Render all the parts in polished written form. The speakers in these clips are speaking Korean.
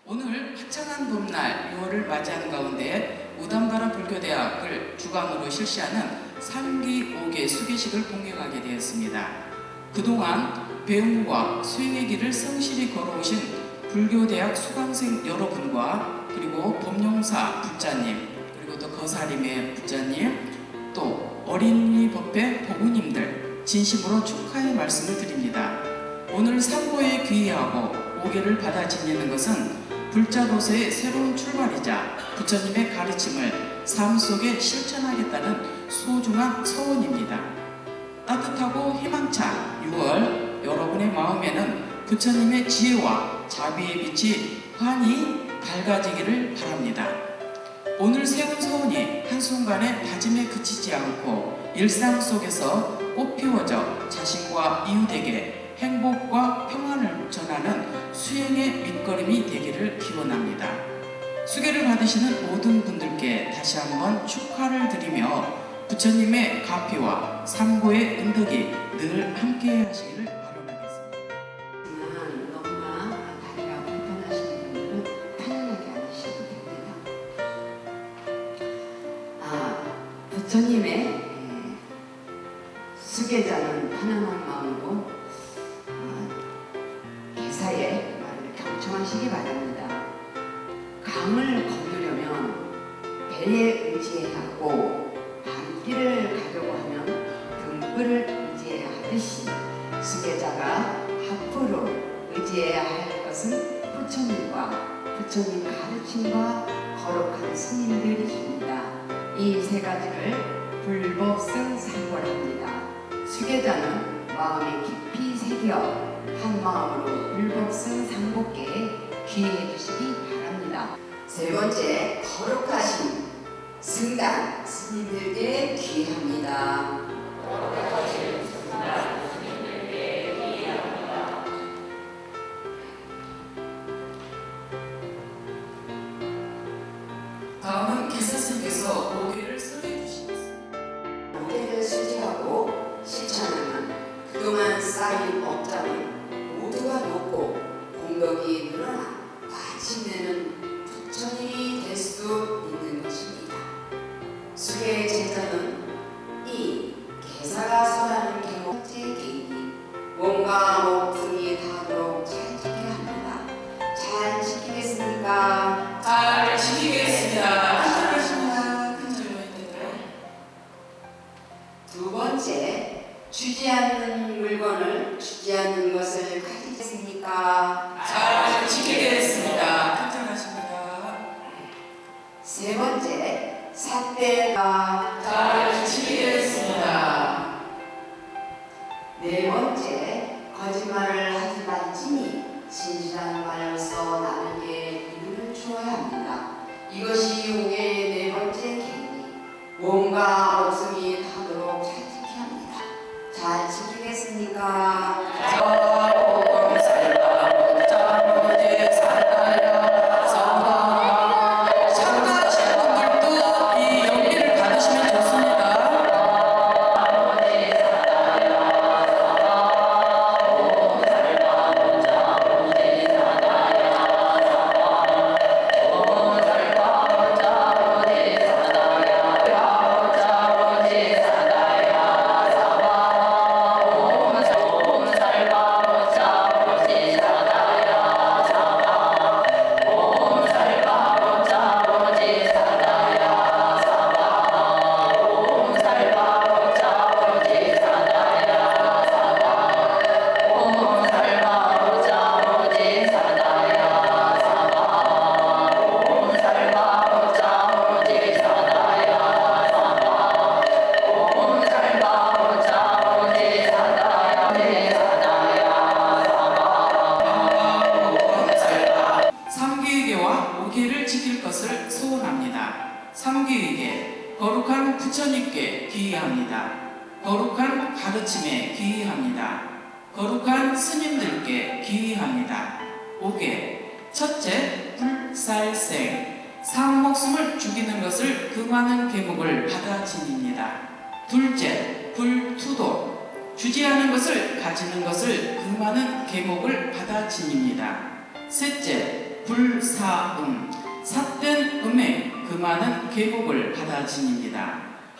오늘 화창한 봄날 6월을 맞이하는 가운데 우담바라 불교대학을 주관으로 실시하는 3기 5개 수계식을 봉행하게 되었습니다. 그동안 배움과 수행의 길을 성실히 걸어오신 불교대학 수강생 여러분과 그리고 법용사 부자님, 그리고 또 거사림의 부자님, 또 어린이 법회 보부님들 진심으로 축하의 말씀을 드립니다. 오늘 3고에 귀의하고 5개를 받아 지니는 것은 불자로서의 새로운 출발이자 부처님의 가르침을 삶 속에 실천하겠다는 소중한 서원입니다. 따뜻하고 희망찬 6월, 여러분의 마음에는 부처님의 지혜와 자비의 빛이 환히 밝아지기를 바랍니다. 오늘 세운 서원이 한순간에 다짐에 그치지 않고 일상 속에서 꽃피워져 자신과 이웃에게 행복과 평안을 전하는 수행의 밑거름이 되기를 기원합니다. 수계를 받으시는 모든 분들께 다시 한번 축하를 드리며 부처님의 가피와 삼고의 은덕이 늘 함께 하시기를 바라겠습니다. 너무나 다리가 불편하신 분들은 편안하게 앉으셔도 됩니다. 부처님의 수계자는 편안한 마음으로 개사의 말을 경청하시기 바랍니다. 강을 건너려면 배에 의지해야 하고 밤길을 가려고 하면 등불을 의지해야 하듯이 수계자가 앞으로 의지해야 할 것은 부처님과 부처님 가르침과 거룩한 스님들이십니다. 이 세 가지를 불법승 삼고랍니다. 수계자는 마음에 깊이 새겨 한 마음으로 불법승 삼복계에 귀의해 주시기 바랍니다. 세 번째, 거룩하신 승단 스님들께 귀의합니다. 다음은 개사스님께서 5개를 설해 주시겠습니다. 5개를 수지하고 실천하면 그동안 쌓인 업장은 모두가 녹고 공덕이 늘어나 마침내는 부처님이 될 수 있는 것입니다. 수계의 제자는 이 개사가 설하는 개목제 계획이 몸과 목숨이 닿도록 잘 지켜야 합니다. 잘 지키겠습니까? 잘 지키겠습니다. 두 번째, 주지 않는 물건을 주지 않는 것을 가지겠습니까? 잘 지키겠습니다. 간절하십니다. 세 번째, 삿대가 잘 지키겠습니다. 네 번째, 거짓말을 하지 말지니 진실한 말로써 남에게 이익을 주어야 합니다. 이것이 용의 네 번째 계획, 몸과 목숨이 닿도록 잘 지켜야 합니다. 잘 지키겠습니까? 참가하시는 분들도 이 연기를 받으시면 좋습니다. 삼기의계와 5계를 지킬 것을 소원합니다. 삼기의계, 거룩한 부처님께 귀의합니다. 거룩한 가르침에 귀의합니다. 거룩한 스님들께 귀의합니다. 5계, 첫째, 불살생, 상목숨을 죽이는 것을 금하는 계목을 받아 지닙니다. 둘째, 불투도, 주지 않은 것을 가지는 것을 금하는 계목을 받아 지닙니다. 셋째, 불사음, 삿된 음에 금하는 계곡을 받아 지닙니다.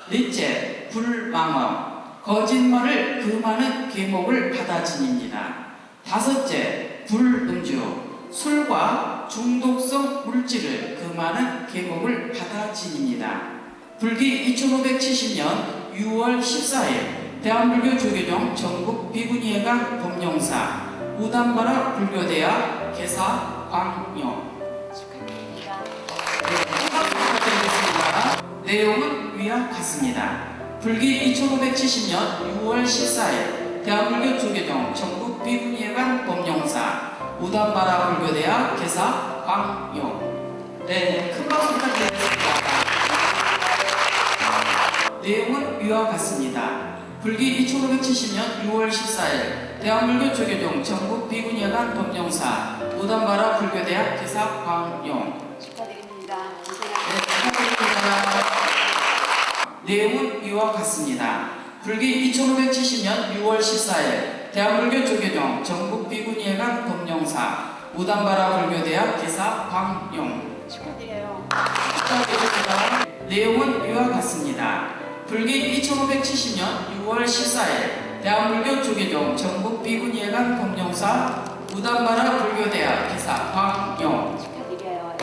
넷째, 불망언, 거짓말을 금하는 계곡을 받아 지닙니다. 다섯째, 불음주, 술과 중독성 물질을 금하는 계곡을 받아 지닙니다. 불기 2570년 6월 14일 대한불교 조계종 전국 비구니회관 법령사 우담바라 불교대학 개사 광용. 부탁드리겠습니다. 내용은 위와 같습니다. 불기 2570년 6월 14일 대한불교 조계종 전국 비구니회관 법령사 우담바라 불교대학 개사 광용. 네, 큰 박수 부탁드리겠습니다. 내용은 위와 같습니다. 불기 2570년 6월 14일 대한불교 조계종 전국 비구니회관 법령사 우담바라 불교대학 개사 광용. 축하드립니다. 네, 축하드립니다. 내용은 위와 같습니다. 불기 2570년 6월 14일 대한불교 조계종 전국 비구니회관 법령사 우담바라 불교대학 개사 광용. 축하드려요. 축하드립니다. 내용은 위와 같습니다. 불기 2570년 6월 14일 대한불교 조계종 전국 비구니회관 법령사 우담바라 불교대학 개사 광용. 축하드려요.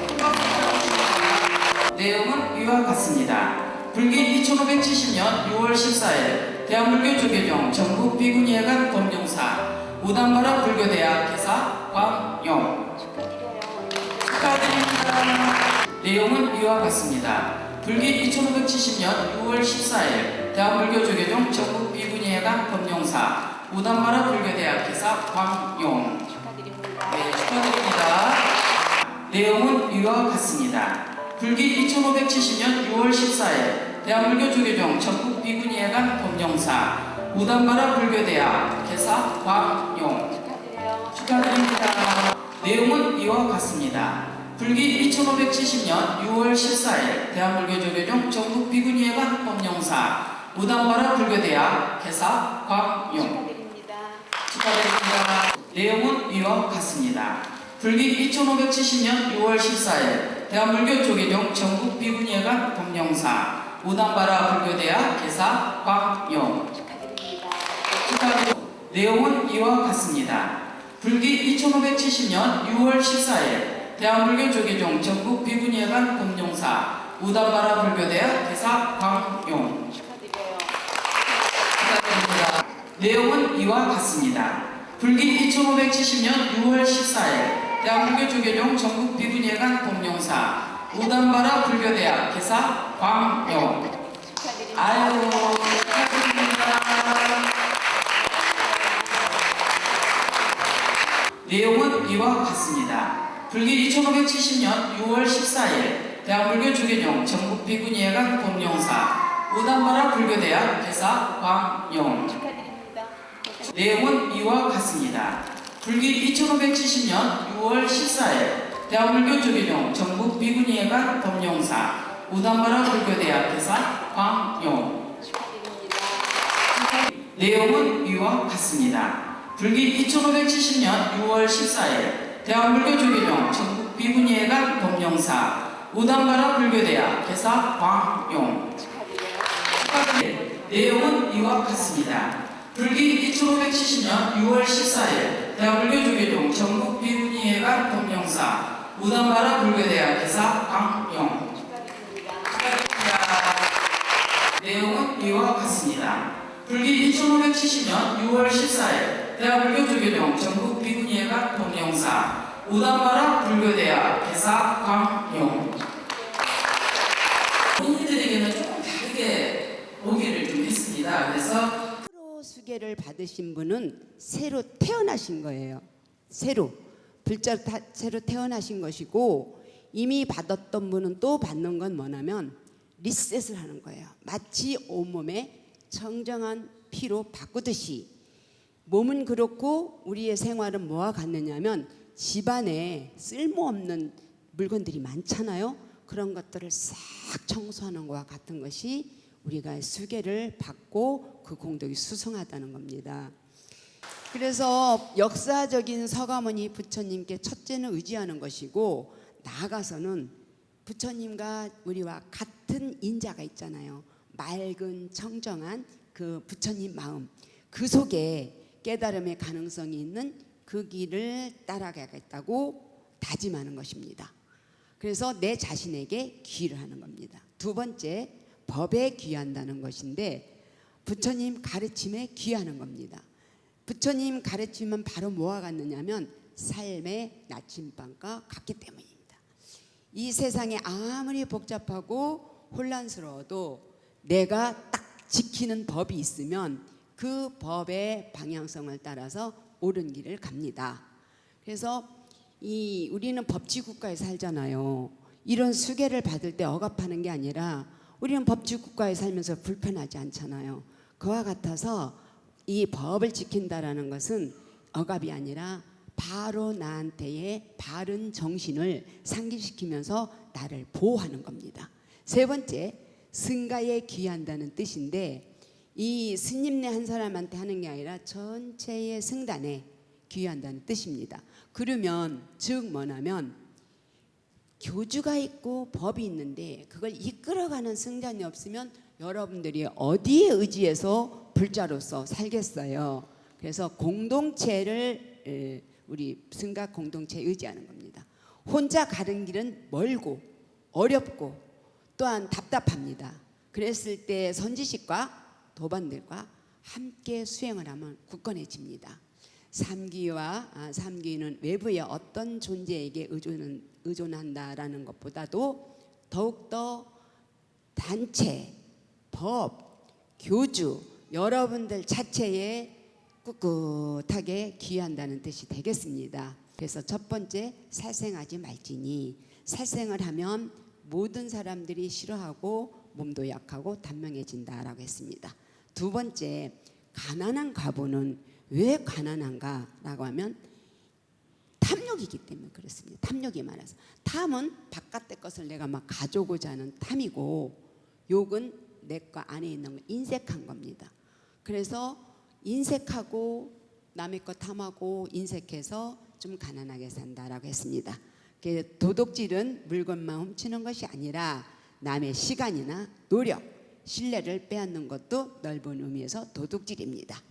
내용은 위와 같습니다. 불기 2570년 6월 14일 대한불교 조계종 전국 비구니회관 법령사 우담바라 불교대학 개사 광용. 축하드려요. 축하드립니다. 내용은 위와 같습니다. 불기 2570년 6월 14일 대한불교 조계종 전국 비구니회관 법령사 우담바라 불교대학 개사 광용. 축하드립니다. 네, 축하드립니다. 내용은 위와 같습니다. 불기 2570년 6월 14일 대한불교 조계종 전국 비구니회관 법령사 우담바라 불교대학 개사 광용. 축하드려요. 축하드립니다. 내용은 이와 같습니다. 불기 2570년 6월 14일 대한불교 조계종 전국 비구니회관 법령사 우담바라 불교대학 개사 광용. 축하드립니다. 축하드립니다. 내용은 이와 같습니다. 불기 2570년 6월 14일 대한불교 조계종 전국 비구니회관 법령사 우담바라 불교대학 개사 광용. 축하드립니다. 축하드립니다. 내용은 이와 같습니다. 불기 2570년 6월 14일 대한불교 조계종 전국 비구니회관 법령사 우담바라 불교대학 개사 광용. 축하드려요. 축하드립니다. 내용은 이와 같습니다. 불기 2570년 6월 14일 대한불교 조계종 전국 비구니회관 법령사 우담바라 불교대학 개사 광용. 축하드립니다. 아유, 축하드립니다. 내용은 이와 같습니다. 불기 2570년 6월 14일 대한불교 조계종 전국 비구니회관 법령사 우담바라 불교대학 개사 광용. 축하드립니다. 내용은 이와 같습니다. 불기 2570년 6월 14일 대한불교 조계종 전국 비구니회관 법령사 우담바라 불교대학 개사 광용. 축하드립니다. 내용은 이와 같습니다. 불기 2570년 6월 14일 대한불교 조계종 전국 비구니회관 법령사 우담바라 불교대학 개사 광용. 축하드려요. 내용은 이와 같습니다. 불기 2570년 6월 14일 대한불교 조계종 전국 비구니회관 법령사 우담바라 불교대학 개사 광용. 축하드립니다. 축하드립니다. 내용은 이와 같습니다. 불기 2570년 6월 14일 대한불교 조계종 전국 비구니회관 법령사 우담바라 불교대학 개사 광용. 본인들에게는 조금 다르게 보기를 좀 했습니다. 그래서 프로 수계를 받으신 분은 새로 태어나신 거예요. 새로 새로 태어나신 것이고, 이미 받았던 분은 또 받는 건 뭐냐면 리셋을 하는 거예요. 마치 온몸에 청정한 피로 바꾸듯이. 몸은 그렇고 우리의 생활은 뭐와 같느냐면 집안에 쓸모없는 물건들이 많잖아요. 그런 것들을 싹 청소하는 것과 같은 것이 우리가 수계를 받고 그 공덕이 수성하다는 겁니다. 그래서 역사적인 서가모니 부처님께 첫째는 의지하는 것이고, 나아가서는 부처님과 우리와 같은 인자가 있잖아요. 맑은 청정한 그 부처님 마음, 그 속에 깨달음의 가능성이 있는 그 길을 따라가겠다고 다짐하는 것입니다. 그래서 내 자신에게 귀를 하는 겁니다. 두 번째, 법에 귀한다는 것인데 부처님 가르침에 귀하는 겁니다. 부처님 가르침은 바로 뭐와 같느냐면 삶의 나침반과 같기 때문입니다. 이 세상에 아무리 복잡하고 혼란스러워도 내가 딱 지키는 법이 있으면 그 법의 방향성을 따라서 옳은 길을 갑니다. 그래서 우리는 법치국가에 살잖아요. 이런 수계를 받을 때 억압하는 게 아니라 우리는 법치국가에 살면서 불편하지 않잖아요. 그와 같아서 이 법을 지킨다라는 것은 억압이 아니라 바로 나한테의 바른 정신을 상기시키면서 나를 보호하는 겁니다. 세 번째, 승가에 귀한다는 뜻인데 이 스님네 한 사람한테 하는 게 아니라 전체의 승단에 귀한다는 뜻입니다. 그러면 즉 뭐냐면 교주가 있고 법이 있는데 그걸 이끌어가는 승단이 없으면 여러분들이 어디에 의지해서 불자로서 살겠어요. 그래서 공동체를 우리 승가 공동체에 의지하는 겁니다. 혼자 가는 길은 멀고 어렵고 또한 답답합니다. 그랬을 때 선지식과 도반들과 함께 수행을 하면 굳건해집니다. 삼기는 외부의 어떤 존재에게 의존한다라는 것보다도 더욱더 단체, 법, 교주, 여러분들 자체에 꿋꿋하게 귀한다는 뜻이 되겠습니다. 그래서 첫 번째, 살생하지 말지니. 살생을 하면 모든 사람들이 싫어하고 몸도 약하고 단명해진다라고 했습니다. 두 번째, 가난한 과부는 왜 가난한가라고 하면 탐욕이기 때문에 그렇습니다. 탐욕이 많아서. 탐은 바깥의 것을 내가 막 가져오고자 하는 탐이고, 욕은 내 거 안에 있는 걸 인색한 겁니다. 그래서 인색하고 남의 거 탐하고 인색해서 좀 가난하게 산다라고 했습니다. 도둑질은 물건만 훔치는 것이 아니라 남의 시간이나 노력, 신뢰를 빼앗는 것도 넓은 의미에서 도둑질입니다.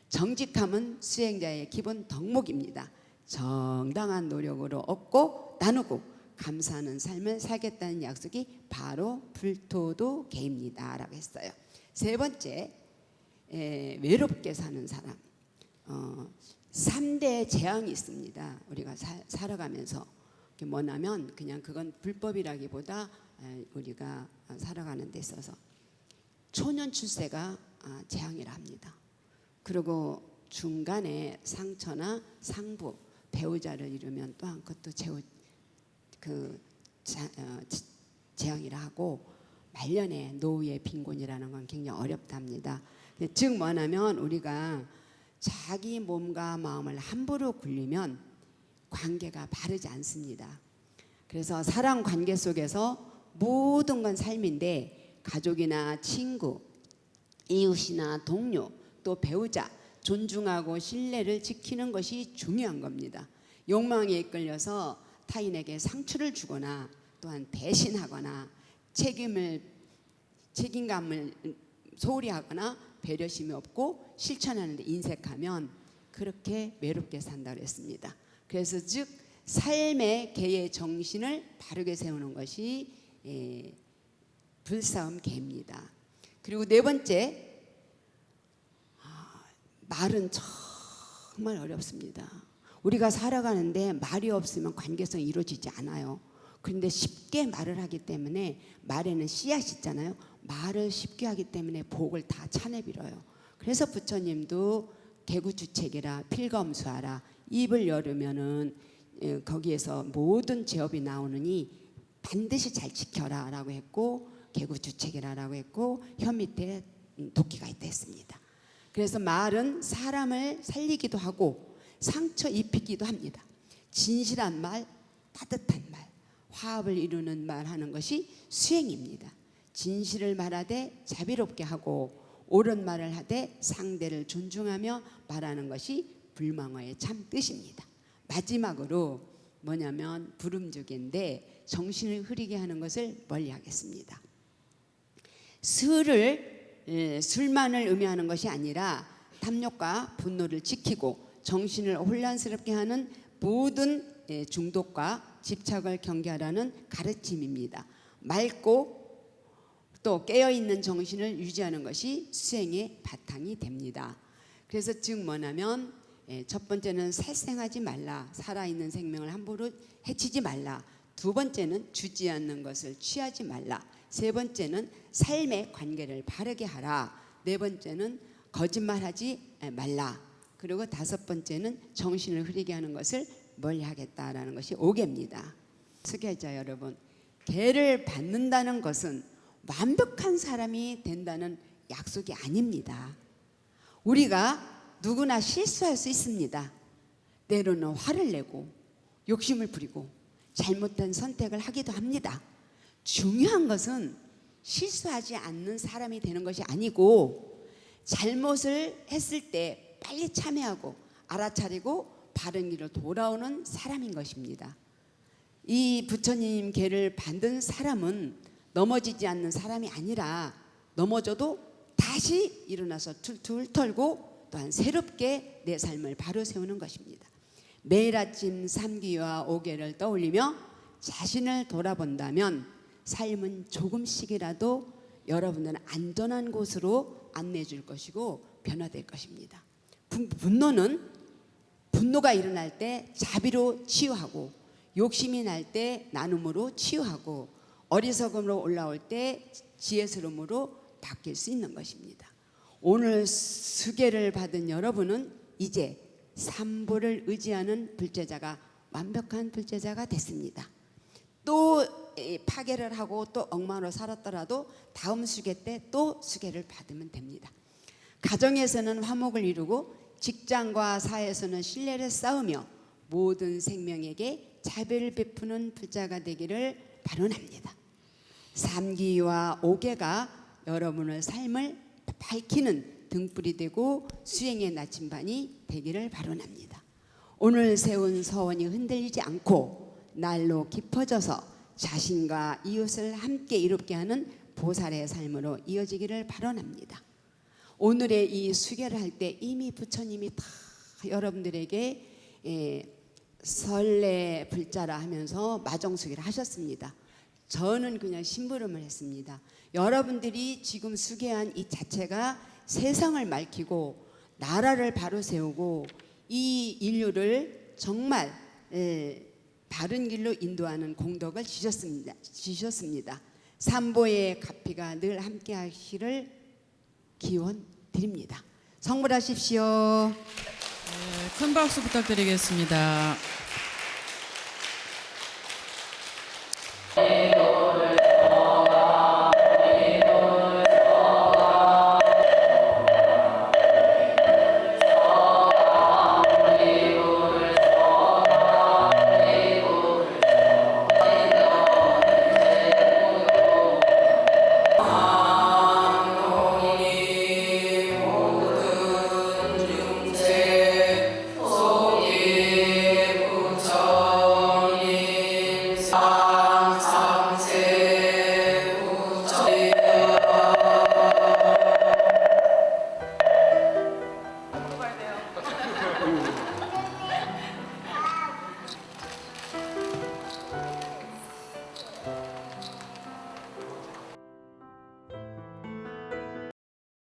정직함은 수행자의 기본 덕목입니다. 정당한 노력으로 얻고 나누고 감사하는 삶을 살겠다는 약속이 바로 불토도계입니다 라고 했어요. 세 번째, 외롭게 사는 사람. 3대 재앙이 있습니다. 우리가 살아가면서. 그게 뭐냐면 그냥 그건 불법이라기보다 우리가 살아가는 데 있어서 초년 출세가 재앙이라 합니다. 그리고 중간에 상처나 상부, 배우자를 잃으면 또한 그것도 재앙이라 하고, 말년에 노후의 빈곤이라는 건 굉장히 어렵답니다. 즉 뭐냐면 우리가 자기 몸과 마음을 함부로 굴리면 관계가 바르지 않습니다. 그래서 사랑 관계 속에서 모든 건 삶인데 가족이나 친구, 이웃이나 동료, 또 배우자 존중하고 신뢰를 지키는 것이 중요한 겁니다. 욕망에 이끌려서 타인에게 상처를 주거나 또한 배신하거나 책임감을 소홀히 하거나 배려심이 없고 실천하는데 인색하면 그렇게 외롭게 산다고 했습니다. 그래서 즉 삶의 개의 정신을 바르게 세우는 것이 불사움 개입니다. 그리고 네 번째, 말은 정말 어렵습니다. 우리가 살아가는데 말이 없으면 관계성이 이루어지지 않아요. 그런데 쉽게 말을 하기 때문에 말에는 씨앗이 있잖아요. 말을 쉽게 하기 때문에 복을 다 차내 빌어요. 그래서 부처님도 개구주책이라 필검수하라. 입을 열으면은 거기에서 모든 제업이 나오느니 반드시 잘 지켜라 라고 했고, 개구주책이라고 했고, 혀 밑에 도끼가 있다 했습니다. 그래서 말은 사람을 살리기도 하고 상처 입히기도 합니다. 진실한 말, 따뜻한 말, 화합을 이루는 말 하는 것이 수행입니다. 진실을 말하되 자비롭게 하고 옳은 말을 하되 상대를 존중하며 말하는 것이 불망어의 참 뜻입니다. 마지막으로 뭐냐면 부름주기인데 정신을 흐리게 하는 것을 멀리하겠습니다. 술만을 의미하는 것이 아니라 탐욕과 분노를 지키고 정신을 혼란스럽게 하는 모든 중독과 집착을 경계하라는 가르침입니다. 맑고 또 깨어있는 정신을 유지하는 것이 수행의 바탕이 됩니다. 그래서 즉 뭐냐면 첫 번째는 살생하지 말라. 살아있는 생명을 함부로 해치지 말라. 두 번째는 주지 않는 것을 취하지 말라. 세 번째는 삶의 관계를 바르게 하라. 네 번째는 거짓말하지 말라. 그리고 다섯 번째는 정신을 흐리게 하는 것을 멀리하겠다라는 것이 5개입니다. 수계자 여러분, 계를 받는다는 것은 완벽한 사람이 된다는 약속이 아닙니다. 우리가 누구나 실수할 수 있습니다. 때로는 화를 내고 욕심을 부리고 잘못된 선택을 하기도 합니다. 중요한 것은 실수하지 않는 사람이 되는 것이 아니고 잘못을 했을 때 빨리 참회하고 알아차리고 바른 길로 돌아오는 사람인 것입니다. 이 부처님 계를 받은 사람은 넘어지지 않는 사람이 아니라 넘어져도 다시 일어나서 툴툴 털고 또한 새롭게 내 삶을 바로 세우는 것입니다. 매일 아침 삼기와 오계를 떠올리며 자신을 돌아본다면 삶은 조금씩이라도 여러분들은 안전한 곳으로 안내해 줄 것이고 변화될 것입니다. 분노가 일어날 때 자비로 치유하고 욕심이 날 때 나눔으로 치유하고 어리석음으로 올라올 때 지혜스러움으로 바뀔 수 있는 것입니다. 오늘 수계를 받은 여러분은 이제 삼보를 의지하는 불제자가 완벽한 불제자가 됐습니다. 또 파괴를 하고 또 엉망으로 살았더라도 다음 수계 때 또 수계를 받으면 됩니다. 가정에서는 화목을 이루고 직장과 사회에서는 신뢰를 쌓으며 모든 생명에게 자비를 베푸는 불자가 되기를 바라옵니다. 삼기와 오계가 여러분의 삶을 밝히는 등불이 되고 수행의 나침반이 되기를 바라옵니다. 오늘 세운 서원이 흔들리지 않고 날로 깊어져서 자신과 이웃을 함께 이롭게 하는 보살의 삶으로 이어지기를 바라옵니다. 오늘의 이 수계를 할 때 이미 부처님이 다 여러분들에게 설레 불자라 하면서 마정수계를 하셨습니다. 저는 그냥 심부름을 했습니다. 여러분들이 지금 수계한 이 자체가 세상을 밝히고 나라를 바로 세우고 이 인류를 정말 바른 길로 인도하는 공덕을 지셨습니다. 삼보의 가피가 늘 함께 하시기를 기원 드립니다. 성불하십시오. 큰 박수 부탁드리겠습니다.